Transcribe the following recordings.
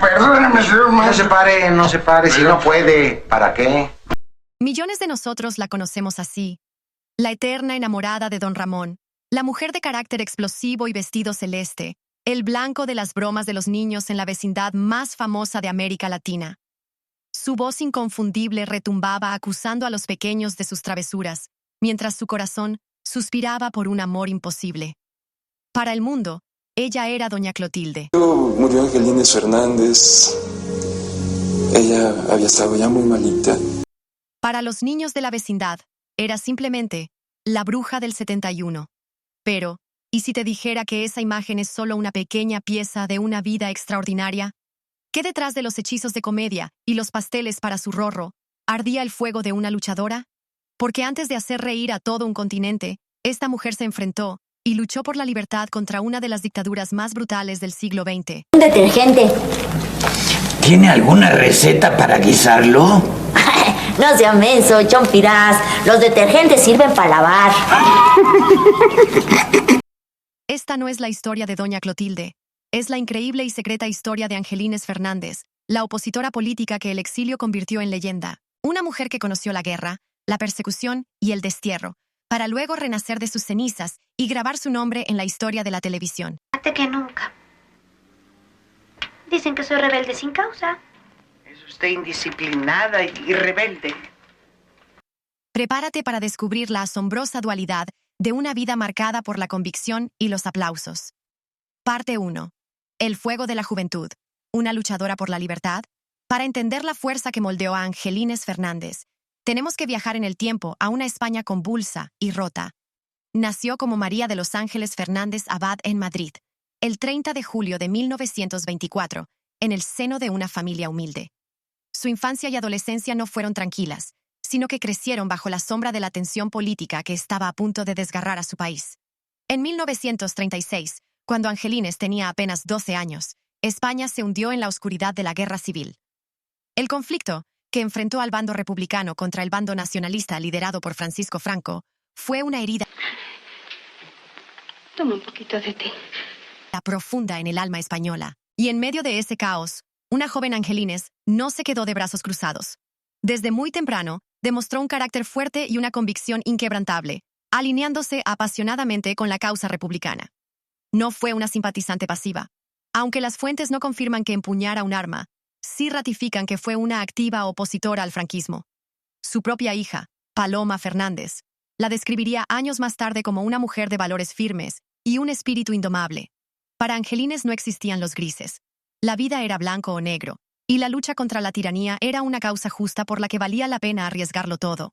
Perdóname, señor maestro. No se pare, si no puede. ¿Para qué? Millones de nosotros la conocemos así. La eterna enamorada de don Ramón, la mujer de carácter explosivo y vestido celeste, el blanco de las bromas de los niños en la vecindad más famosa de América Latina. Su voz inconfundible retumbaba acusando a los pequeños de sus travesuras, mientras su corazón suspiraba por un amor imposible. Para el mundo, ella era doña Clotilde. Murió Angelines Fernández. Ella había estado ya muy malita. Para los niños de la vecindad, era simplemente la bruja del 71. Pero, ¿y si te dijera que esa imagen es solo una pequeña pieza de una vida extraordinaria? ¿Qué detrás de los hechizos de comedia y los pasteles para su rorro ardía el fuego de una luchadora? Porque antes de hacer reír a todo un continente, esta mujer se enfrentó y luchó por la libertad contra una de las dictaduras más brutales del siglo XX. Un detergente. ¿Tiene alguna receta para guisarlo? No sea menso, chompirás. Los detergentes sirven para lavar. Esta no es la historia de doña Clotilde. Es la increíble y secreta historia de Angelines Fernández, la opositora política que el exilio convirtió en leyenda. Una mujer que conoció la guerra, la persecución y el destierro, para luego renacer de sus cenizas y grabar su nombre en la historia de la televisión. Hasta que nunca. Dicen que soy rebelde sin causa. Es usted indisciplinada y rebelde. Prepárate para descubrir la asombrosa dualidad de una vida marcada por la convicción y los aplausos. Parte 1. El fuego de la juventud. Una luchadora por la libertad. Para entender la fuerza que moldeó a Angelines Fernández, tenemos que viajar en el tiempo a una España convulsa y rota. Nació como María de los Ángeles Fernández Abad en Madrid, el 30 de julio de 1924, en el seno de una familia humilde. Su infancia y adolescencia no fueron tranquilas, sino que crecieron bajo la sombra de la tensión política que estaba a punto de desgarrar a su país. En 1936, cuando Angelines tenía apenas 12 años, España se hundió en la oscuridad de la guerra civil. El conflicto, que enfrentó al bando republicano contra el bando nacionalista liderado por Francisco Franco, fue una herida Toma un poquito de té. profunda en el alma española. Y en medio de ese caos, una joven Angelines no se quedó de brazos cruzados. Desde muy temprano, demostró un carácter fuerte y una convicción inquebrantable, alineándose apasionadamente con la causa republicana. No fue una simpatizante pasiva. Aunque las fuentes no confirman que empuñara un arma, sí ratifican que fue una activa opositora al franquismo. Su propia hija, Paloma Fernández, la describiría años más tarde como una mujer de valores firmes y un espíritu indomable. Para Angelines no existían los grises. La vida era blanco o negro, y la lucha contra la tiranía era una causa justa por la que valía la pena arriesgarlo todo.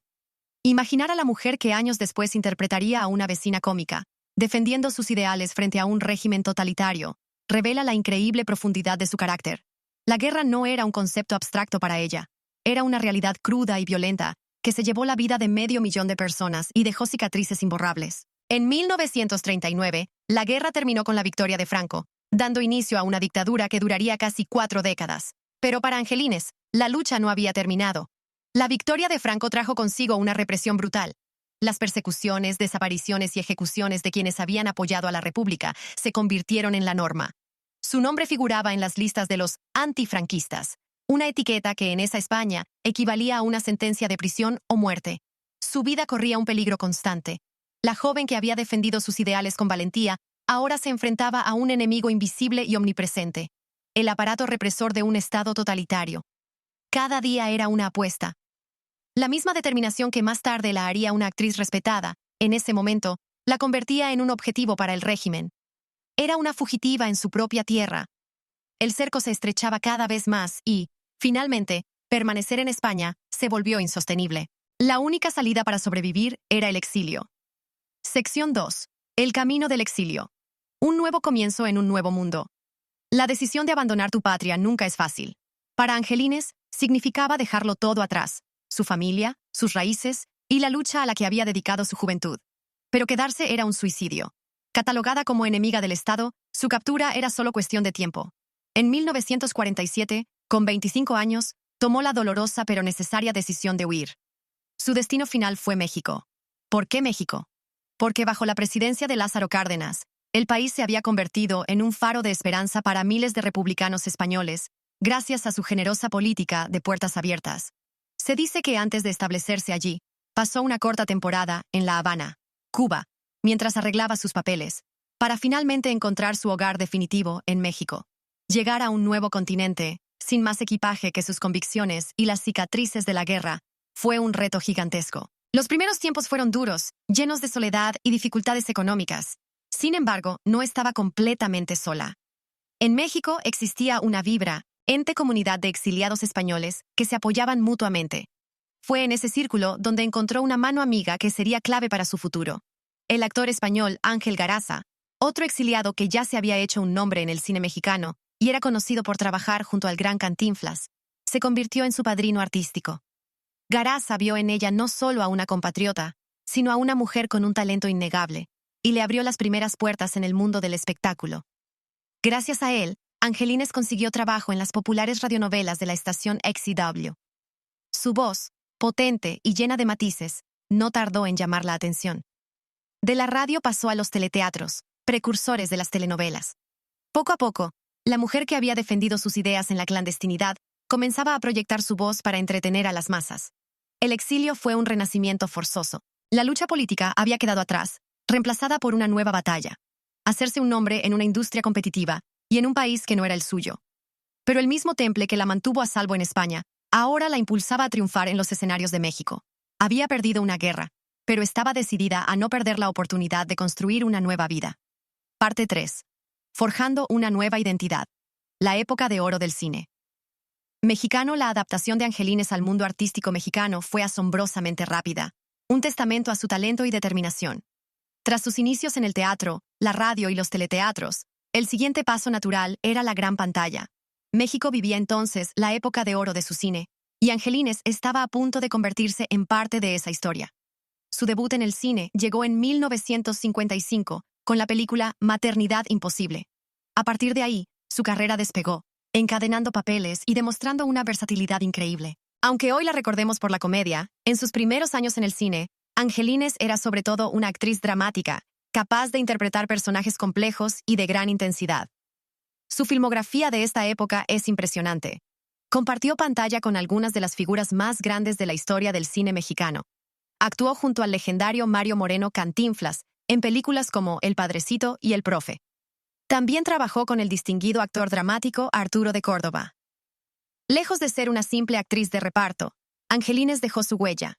Imaginar a la mujer que años después interpretaría a una vecina cómica, defendiendo sus ideales frente a un régimen totalitario, revela la increíble profundidad de su carácter. La guerra no era un concepto abstracto para ella, era una realidad cruda y violenta que se llevó la vida de 500.000 de personas y dejó cicatrices imborrables. En 1939, la guerra terminó con la victoria de Franco, dando inicio a una dictadura que duraría casi 4 décadas. Pero para Angelines, la lucha no había terminado. La victoria de Franco trajo consigo una represión brutal. Las persecuciones, desapariciones y ejecuciones de quienes habían apoyado a la República se convirtieron en la norma. Su nombre figuraba en las listas de los antifranquistas, una etiqueta que en esa España equivalía a una sentencia de prisión o muerte. Su vida corría un peligro constante. La joven que había defendido sus ideales con valentía ahora se enfrentaba a un enemigo invisible y omnipresente, el aparato represor de un Estado totalitario. Cada día era una apuesta. La misma determinación que más tarde la haría una actriz respetada, en ese momento, la convertía en un objetivo para el régimen. Era una fugitiva en su propia tierra. El cerco se estrechaba cada vez más y, finalmente, permanecer en España se volvió insostenible. La única salida para sobrevivir era el exilio. Sección 2. El camino del exilio. Un nuevo comienzo en un nuevo mundo. La decisión de abandonar tu patria nunca es fácil. Para Angelines, significaba dejarlo todo atrás, su familia, sus raíces y la lucha a la que había dedicado su juventud. Pero quedarse era un suicidio. Catalogada como enemiga del Estado, su captura era solo cuestión de tiempo. En 1947, con 25 años, tomó la dolorosa pero necesaria decisión de huir. Su destino final fue México. ¿Por qué México? Porque bajo la presidencia de Lázaro Cárdenas, el país se había convertido en un faro de esperanza para miles de republicanos españoles, gracias a su generosa política de puertas abiertas. Se dice que antes de establecerse allí, pasó una corta temporada en La Habana, Cuba, mientras arreglaba sus papeles, para finalmente encontrar su hogar definitivo en México. Llegar a un nuevo continente, sin más equipaje que sus convicciones y las cicatrices de la guerra, fue un reto gigantesco. Los primeros tiempos fueron duros, llenos de soledad y dificultades económicas. Sin embargo, no estaba completamente sola. En México existía una vibrante comunidad de exiliados españoles que se apoyaban mutuamente. Fue en ese círculo donde encontró una mano amiga que sería clave para su futuro. El actor español Ángel Garaza, otro exiliado que ya se había hecho un nombre en el cine mexicano y era conocido por trabajar junto al gran Cantinflas, se convirtió en su padrino artístico. Garaza vio en ella no solo a una compatriota, sino a una mujer con un talento innegable, y le abrió las primeras puertas en el mundo del espectáculo. Gracias a él, Angelines consiguió trabajo en las populares radionovelas de la estación XCW. Su voz, potente y llena de matices, no tardó en llamar la atención. De la radio pasó a los teleteatros, precursores de las telenovelas. Poco a poco, la mujer que había defendido sus ideas en la clandestinidad comenzaba a proyectar su voz para entretener a las masas. El exilio fue un renacimiento forzoso. La lucha política había quedado atrás, reemplazada por una nueva batalla: hacerse un nombre en una industria competitiva y en un país que no era el suyo. Pero el mismo temple que la mantuvo a salvo en España, ahora la impulsaba a triunfar en los escenarios de México. Había perdido una guerra, pero estaba decidida a no perder la oportunidad de construir una nueva vida. Parte 3. Forjando una nueva identidad. La época de oro del cine. Mexicano. La adaptación de Angelines al mundo artístico mexicano fue asombrosamente rápida, un testamento a su talento y determinación. Tras sus inicios en el teatro, la radio y los teleteatros, el siguiente paso natural era la gran pantalla. México vivía entonces la época de oro de su cine, y Angelines estaba a punto de convertirse en parte de esa historia. Su debut en el cine llegó en 1955 con la película Maternidad Imposible. A partir de ahí, su carrera despegó, encadenando papeles y demostrando una versatilidad increíble. Aunque hoy la recordemos por la comedia, en sus primeros años en el cine, Angelines era sobre todo una actriz dramática, capaz de interpretar personajes complejos y de gran intensidad. Su filmografía de esta época es impresionante. Compartió pantalla con algunas de las figuras más grandes de la historia del cine mexicano. Actuó junto al legendario Mario Moreno Cantinflas en películas como El Padrecito y El Profe. También trabajó con el distinguido actor dramático Arturo de Córdoba. Lejos de ser una simple actriz de reparto, Angelines dejó su huella.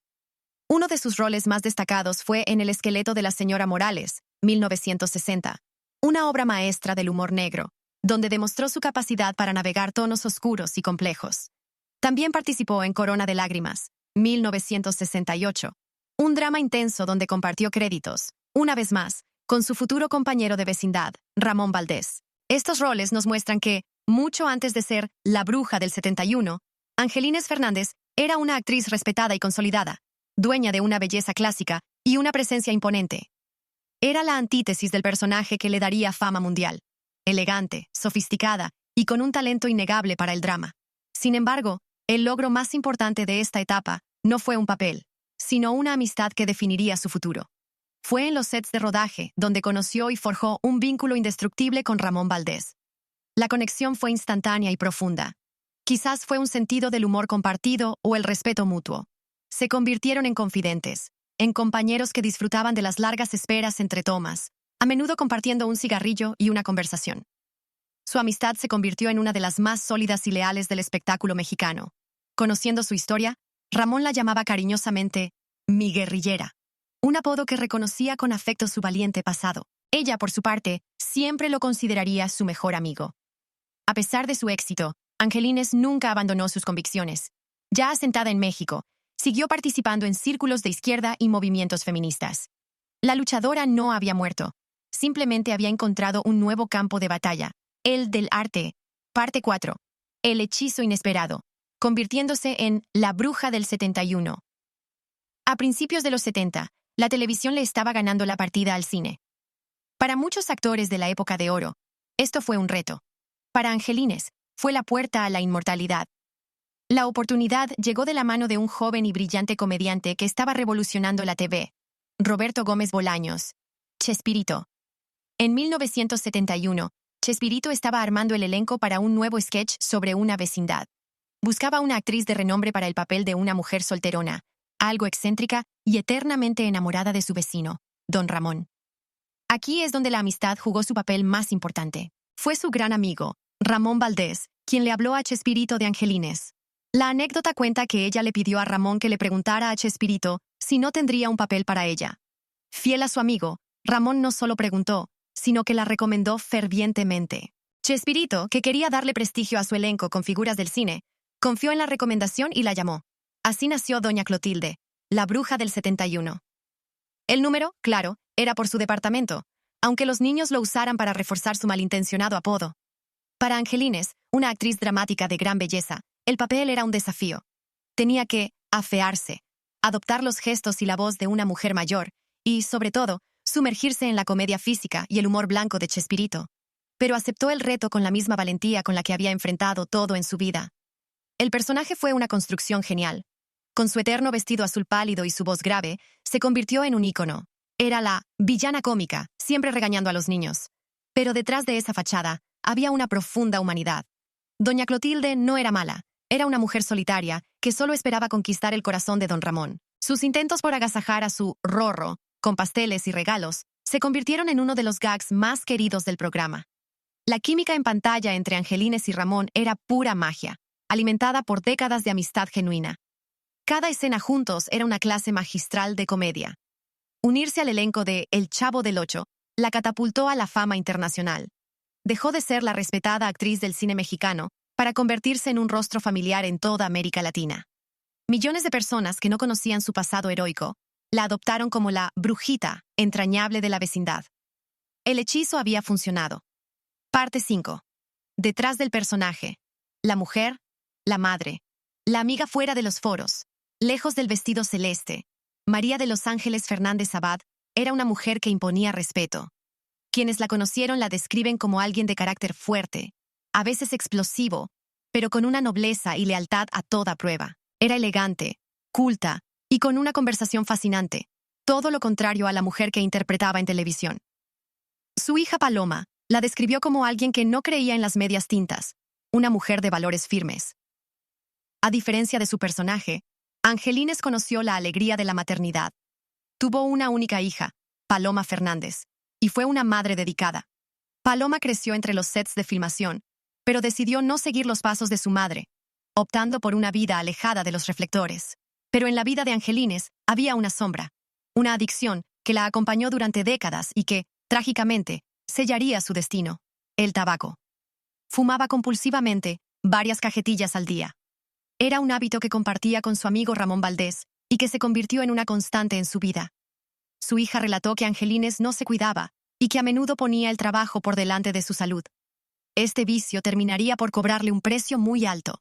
Uno de sus roles más destacados fue en El esqueleto de la señora Morales, 1960, una obra maestra del humor negro, donde demostró su capacidad para navegar tonos oscuros y complejos. También participó en Corona de Lágrimas, 1968, un drama intenso donde compartió créditos, una vez más, con su futuro compañero de vecindad, Ramón Valdés. Estos roles nos muestran que, mucho antes de ser la bruja del 71, Angelines Fernández era una actriz respetada y consolidada, dueña de una belleza clásica y una presencia imponente. Era la antítesis del personaje que le daría fama mundial, elegante, sofisticada y con un talento innegable para el drama. Sin embargo, el logro más importante de esta etapa no fue un papel, sino una amistad que definiría su futuro. Fue en los sets de rodaje donde conoció y forjó un vínculo indestructible con Ramón Valdés. La conexión fue instantánea y profunda. Quizás fue un sentido del humor compartido o el respeto mutuo. Se convirtieron en confidentes, en compañeros que disfrutaban de las largas esperas entre tomas, a menudo compartiendo un cigarrillo y una conversación. Su amistad se convirtió en una de las más sólidas y leales del espectáculo mexicano. Conociendo su historia, Ramón la llamaba cariñosamente mi guerrillera, un apodo que reconocía con afecto su valiente pasado. Ella, por su parte, siempre lo consideraría su mejor amigo. A pesar de su éxito, Angelines nunca abandonó sus convicciones. Ya asentada en México, siguió participando en círculos de izquierda y movimientos feministas. La luchadora no había muerto, simplemente había encontrado un nuevo campo de batalla, el del arte. Parte 4. El hechizo inesperado, convirtiéndose en la bruja del 71. A principios de los 70, la televisión le estaba ganando la partida al cine. Para muchos actores de la época de oro, esto fue un reto. Para Angelines, fue la puerta a la inmortalidad. La oportunidad llegó de la mano de un joven y brillante comediante que estaba revolucionando la TV, Roberto Gómez Bolaños, Chespirito. En 1971, Chespirito estaba armando el elenco para un nuevo sketch sobre una vecindad. Buscaba una actriz de renombre para el papel de una mujer solterona, algo excéntrica y eternamente enamorada de su vecino, don Ramón. Aquí es donde la amistad jugó su papel más importante. Fue su gran amigo, Ramón Valdés, quien le habló a Chespirito de Angelines. La anécdota cuenta que ella le pidió a Ramón que le preguntara a Chespirito si no tendría un papel para ella. Fiel a su amigo, Ramón no solo preguntó, sino que la recomendó fervientemente. Chespirito, que quería darle prestigio a su elenco con figuras del cine, confió en la recomendación y la llamó. Así nació Doña Clotilde, la bruja del 71. El número, claro, era por su departamento, aunque los niños lo usaran para reforzar su malintencionado apodo. Para Angelines, una actriz dramática de gran belleza, el papel era un desafío. Tenía que afearse, adoptar los gestos y la voz de una mujer mayor y, sobre todo, sumergirse en la comedia física y el humor blanco de Chespirito. Pero aceptó el reto con la misma valentía con la que había enfrentado todo en su vida. El personaje fue una construcción genial. Con su eterno vestido azul pálido y su voz grave, se convirtió en un ícono. Era la villana cómica, siempre regañando a los niños. Pero detrás de esa fachada había una profunda humanidad. Doña Clotilde no era mala, era una mujer solitaria que solo esperaba conquistar el corazón de don Ramón. Sus intentos por agasajar a su Rorro, con pasteles y regalos, se convirtieron en uno de los gags más queridos del programa. La química en pantalla entre Angelines y Ramón era pura magia, alimentada por décadas de amistad genuina. Cada escena juntos era una clase magistral de comedia. Unirse al elenco de El Chavo del Ocho la catapultó a la fama internacional. Dejó de ser la respetada actriz del cine mexicano para convertirse en un rostro familiar en toda América Latina. Millones de personas que no conocían su pasado heroico la adoptaron como la brujita entrañable de la vecindad. El hechizo había funcionado. Parte 5. Detrás del personaje. La mujer, la madre, la amiga fuera de los foros, lejos del vestido celeste. María de los Ángeles Fernández Abad era una mujer que imponía respeto. Quienes la conocieron la describen como alguien de carácter fuerte, a veces explosivo, pero con una nobleza y lealtad a toda prueba. Era elegante, culta y con una conversación fascinante, todo lo contrario a la mujer que interpretaba en televisión. Su hija Paloma la describió como alguien que no creía en las medias tintas, una mujer de valores firmes. A diferencia de su personaje, Angelines conoció la alegría de la maternidad. Tuvo una única hija, Paloma Fernández, y fue una madre dedicada. Paloma creció entre los sets de filmación, pero decidió no seguir los pasos de su madre, optando por una vida alejada de los reflectores. Pero en la vida de Angelines había una sombra, una adicción que la acompañó durante décadas y que, trágicamente, sellaría su destino: el tabaco. Fumaba compulsivamente varias cajetillas al día. Era un hábito que compartía con su amigo Ramón Valdés y que se convirtió en una constante en su vida. Su hija relató que Angelines no se cuidaba y que a menudo ponía el trabajo por delante de su salud. Este vicio terminaría por cobrarle un precio muy alto.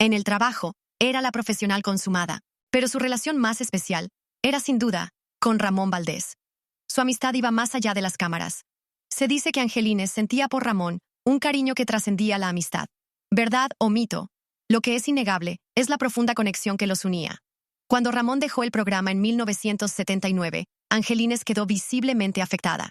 En el trabajo, era la profesional consumada, pero su relación más especial era sin duda con Ramón Valdés. Su amistad iba más allá de las cámaras. Se dice que Angelines sentía por Ramón un cariño que trascendía la amistad. Verdad o mito, lo que es innegable es la profunda conexión que los unía. Cuando Ramón dejó el programa en 1979, Angelines quedó visiblemente afectada.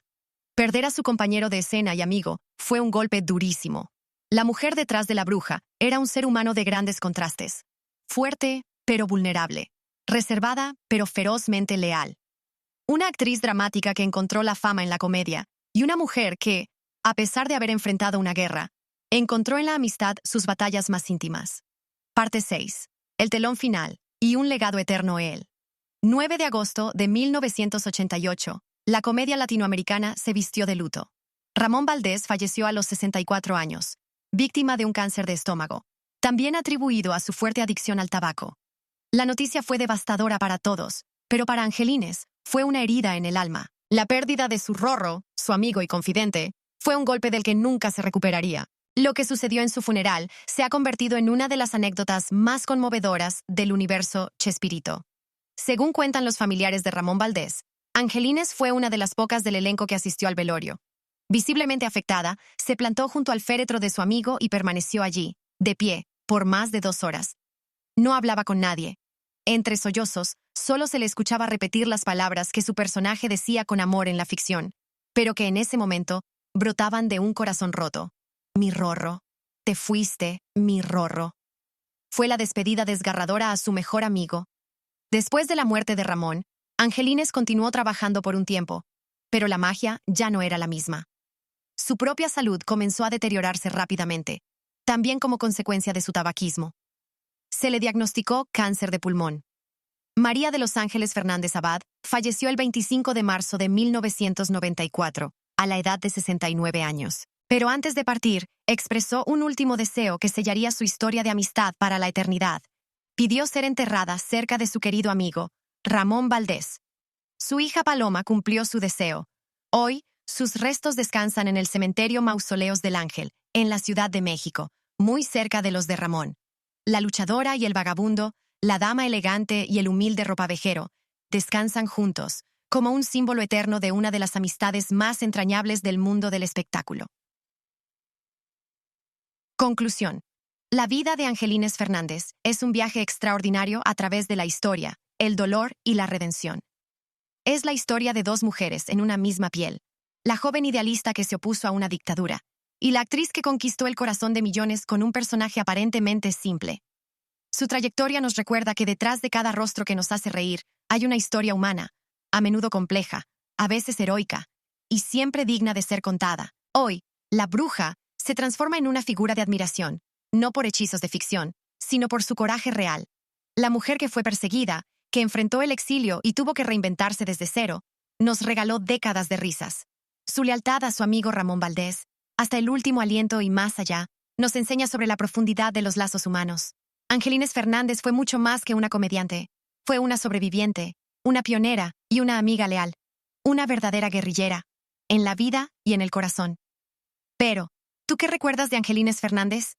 Perder a su compañero de escena y amigo fue un golpe durísimo. La mujer detrás de la bruja era un ser humano de grandes contrastes. Fuerte, pero vulnerable. Reservada, pero ferozmente leal. Una actriz dramática que encontró la fama en la comedia y una mujer que, a pesar de haber enfrentado una guerra, encontró en la amistad sus batallas más íntimas. Parte 6. El telón final y un legado eterno él. 9 de agosto de 1988. La comedia latinoamericana se vistió de luto. Ramón Valdés falleció a los 64 años, víctima de un cáncer de estómago, también atribuido a su fuerte adicción al tabaco. La noticia fue devastadora para todos, pero para Angelines fue una herida en el alma. La pérdida de su Rorro, su amigo y confidente, fue un golpe del que nunca se recuperaría. Lo que sucedió en su funeral se ha convertido en una de las anécdotas más conmovedoras del universo Chespirito. Según cuentan los familiares de Ramón Valdés, Angelines fue una de las pocas del elenco que asistió al velorio. Visiblemente afectada, se plantó junto al féretro de su amigo y permaneció allí, de pie, por más de 2 horas. No hablaba con nadie. Entre sollozos, solo se le escuchaba repetir las palabras que su personaje decía con amor en la ficción, pero que en ese momento brotaban de un corazón roto. Mi Rorro, te fuiste, mi Rorro. Fue la despedida desgarradora a su mejor amigo. Después de la muerte de Ramón, Angelines continuó trabajando por un tiempo, pero la magia ya no era la misma. Su propia salud comenzó a deteriorarse rápidamente, también como consecuencia de su tabaquismo. Se le diagnosticó cáncer de pulmón. María de los Ángeles Fernández Abad falleció el 25 de marzo de 1994, a la edad de 69 años. Pero antes de partir, expresó un último deseo que sellaría su historia de amistad para la eternidad. Pidió ser enterrada cerca de su querido amigo, Ramón Valdés. Su hija Paloma cumplió su deseo. Hoy, sus restos descansan en el cementerio Mausoleos del Ángel, en la Ciudad de México, muy cerca de los de Ramón. La luchadora y el vagabundo, la dama elegante y el humilde ropavejero, descansan juntos, como un símbolo eterno de una de las amistades más entrañables del mundo del espectáculo. Conclusión. La vida de Angelines Fernández es un viaje extraordinario a través de la historia, el dolor y la redención. Es la historia de dos mujeres en una misma piel, la joven idealista que se opuso a una dictadura, y la actriz que conquistó el corazón de millones con un personaje aparentemente simple. Su trayectoria nos recuerda que detrás de cada rostro que nos hace reír hay una historia humana, a menudo compleja, a veces heroica, y siempre digna de ser contada. Hoy, la bruja se transforma en una figura de admiración, no por hechizos de ficción, sino por su coraje real. La mujer que fue perseguida, que enfrentó el exilio y tuvo que reinventarse desde cero, nos regaló décadas de risas. Su lealtad a su amigo Ramón Valdés, hasta el último aliento y más allá, nos enseña sobre la profundidad de los lazos humanos. Angelines Fernández fue mucho más que una comediante. Fue una sobreviviente, una pionera y una amiga leal. Una verdadera guerrillera, en la vida y en el corazón. Pero, ¿tú qué recuerdas de Angelines Fernández?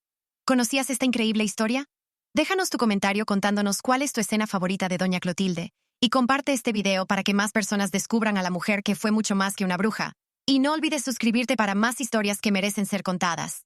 ¿Conocías esta increíble historia? Déjanos tu comentario contándonos cuál es tu escena favorita de Doña Clotilde y comparte este video para que más personas descubran a la mujer que fue mucho más que una bruja. Y no olvides suscribirte para más historias que merecen ser contadas.